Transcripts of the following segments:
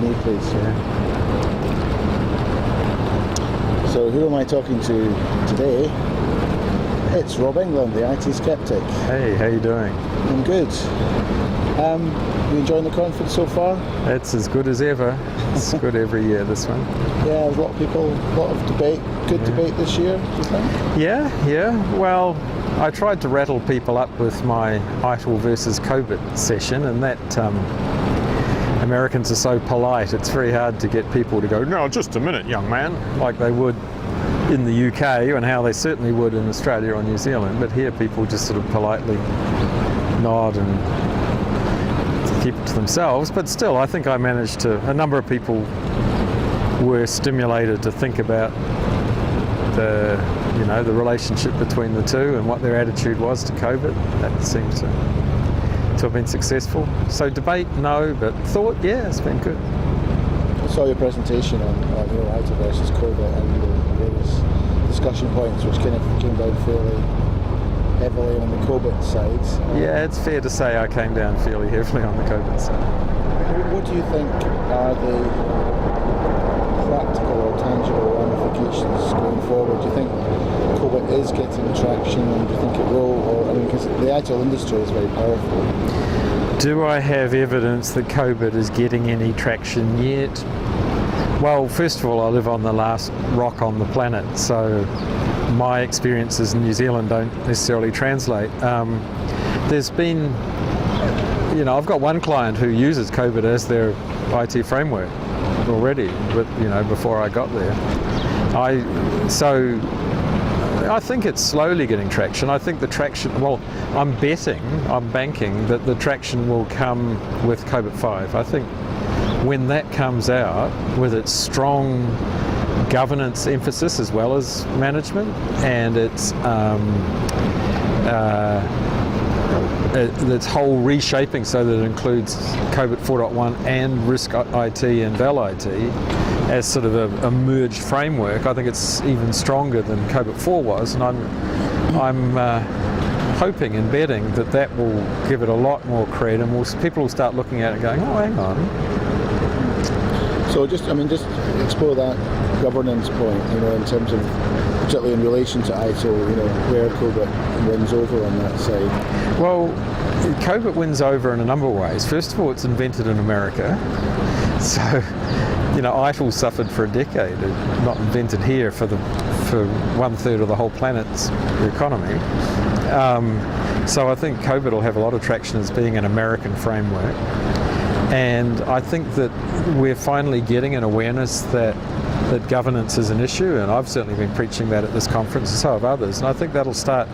me, please. So who am I talking to today? It's Rob England, the IT Skeptic. Hey, how you doing? I'm good. You enjoying the conference so far? It's as good as ever. It's good every year, this one. Yeah, a lot of people, a lot of debate. Good debate this year, do you think? Yeah. Well, I tried to rattle people up with my ITIL versus COBIT session, and that Americans are so polite, it's very hard to get people to go, no, just a minute, young man, like they would in the UK and how they certainly would in Australia or New Zealand. But here people just sort of politely nod and keep it to themselves. But still, I think I managed to, a number of people were stimulated to think about the relationship between the two and what their attitude was to COVID. That seems to have been successful. So debate, no, but thought, yeah, it's been good. I saw your presentation on ITIL versus COVID and the various discussion points, which kind of came down fairly heavily on the COVID side. Yeah, it's fair to say I came down fairly heavily on the COVID side. What do you think are the practical or tangible ramifications going forward? Do you think COBIT is getting traction, and do you think it will? Because the ITIL industry is very powerful. Do I have evidence that COBIT is getting any traction yet? Well, first of all, I live on the last rock on the planet, so my experiences in New Zealand don't necessarily translate. There's been, I've got one client who uses COBIT as their IT framework already, but before I got there. I think it's slowly getting traction. I think the traction, well, I'm banking that the traction will come with COBIT 5. I think when that comes out with its strong governance emphasis as well as management, and its whole reshaping so that it includes COBIT 4.1 and Risk IT and Val IT as sort of a merged framework, I think it's even stronger than COBIT 4 was, and I'm hoping and betting that will give it a lot more cred, and people will start looking at it going, oh, hang on. So just explore that governance point, in terms of, particularly in relation to ITIL, where COBIT wins over on that side. Well, COBIT wins over in a number of ways. First of all, it's invented in America, so ITIL suffered for a decade, not invented here for 1/3 of the whole planet's economy. So I think COBIT will have a lot of traction as being an American framework. And I think that we're finally getting an awareness that governance is an issue, and I've certainly been preaching that at this conference, and so have others. And I think that'll start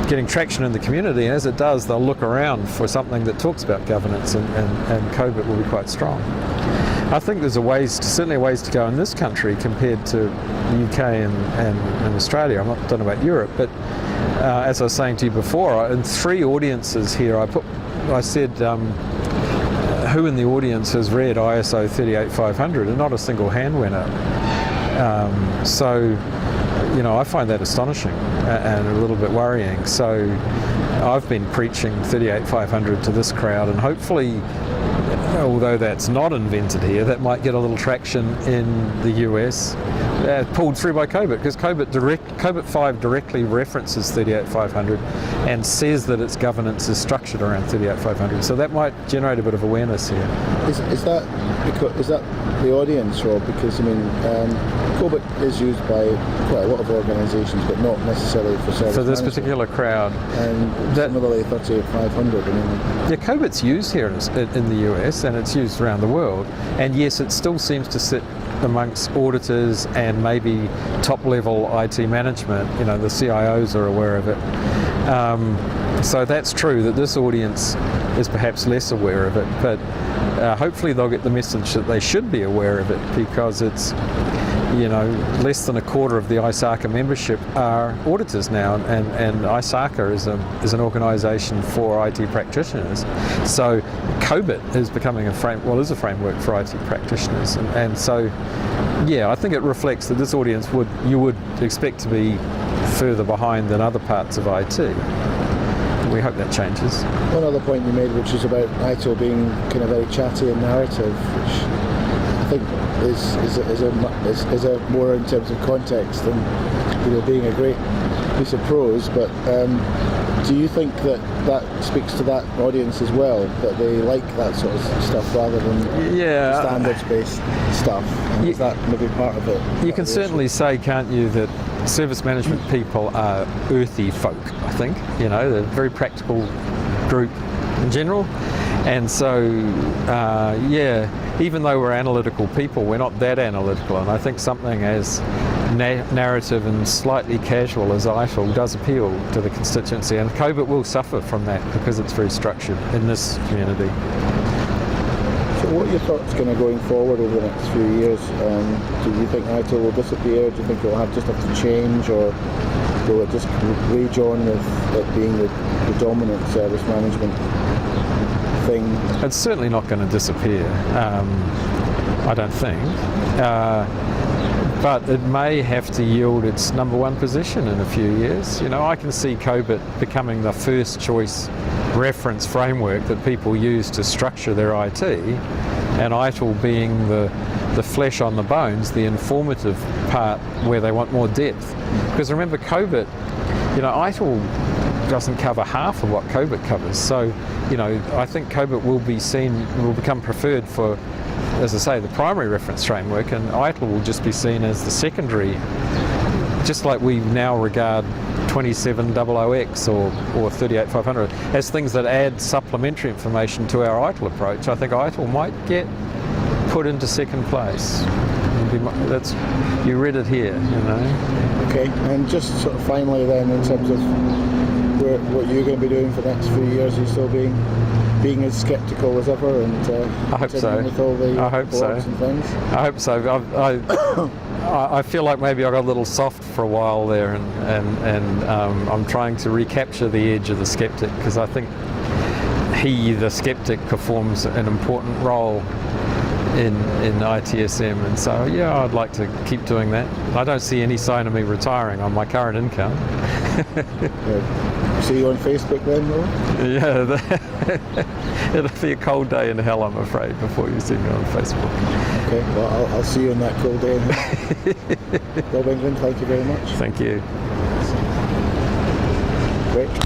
getting traction in the community, and as it does, they'll look around for something that talks about governance, and COBIT will be quite strong. I think there's certainly ways to go in this country compared to the UK and Australia. I don't know about Europe, but as I was saying to you before, in 3 audiences here, I said, who in the audience has read ISO 38500, and not a single hand went up. So I find that astonishing and a little bit worrying. So I've been preaching 38500 to this crowd, and hopefully, although that's not invented here, that might get a little traction in the US, pulled through by COBIT, because COBIT 5 directly references 38500 and says that its governance is structured around 38500. So that might generate a bit of awareness here. Is that the audience, Rob? Because COBIT is used by quite a lot of organisations, but not necessarily for service for this management. particular crowd. And similarly, 38500. Yeah, COBIT's used here in the US, and it's used around the world. And yes, it still seems to sit amongst auditors and maybe top-level IT management. The CIOs are aware of it. So that's true that this audience is perhaps less aware of it, but hopefully they'll get the message that they should be aware of it, because it's less than a quarter of the ISACA membership are auditors now, and ISACA is an organisation for IT practitioners. So COBIT is becoming is a framework for IT practitioners, and so I think it reflects that this audience you would expect to be further behind than other parts of IT. We hope that changes. One other point you made, which is about ITIL being kind of very chatty and narrative, which I think is a more in terms of context than being a great piece of prose. But do you think that speaks to that audience as well, that they like that sort of stuff rather than standards-based stuff? And is that maybe part of it? You can certainly say, can't you, that service management people are earthy folk, I think. They're a very practical group in general. And so, even though we're analytical people, we're not that analytical. And I think something as narrative and slightly casual as ITIL does appeal to the constituency. And COBIT will suffer from that because it's very structured in this community. So what are your thoughts going forward over the next few years? Do you think ITIL will disappear? Do you think it will just have to change, or will it just rejoin with it being the dominant service management thing? It's certainly not going to disappear, I don't think. But it may have to yield its number one position in a few years. I can see COBIT becoming the first choice reference framework that people use to structure their IT, and ITIL being the flesh on the bones, the informative part where they want more depth. Because remember, COBIT, ITIL doesn't cover half of what COBIT covers. So, I think COBIT will become preferred for, as I say, the primary reference framework, and ITIL will just be seen as the secondary, just like we now regard 2700X or 38500 as things that add supplementary information to our ITIL approach. I think ITIL might get put into second place. You read it here, Okay, and just sort of finally then, in terms of what you're going to be doing for the next few years, are you still being as sceptical as ever, and I hope so. With all the blogs and things? I hope so. I feel like maybe I got a little soft for a while there, and I'm trying to recapture the edge of the skeptic, because I think the skeptic, performs an important role in ITSM, and so I'd like to keep doing that. I don't see any sign of me retiring on my current income. See you on Facebook then, though? Yeah, it'll be a cold day in hell, I'm afraid, before you see me on Facebook. Okay, well, I'll see you on that cold day in hell. Rob England, thank you very much. Thank you. Great.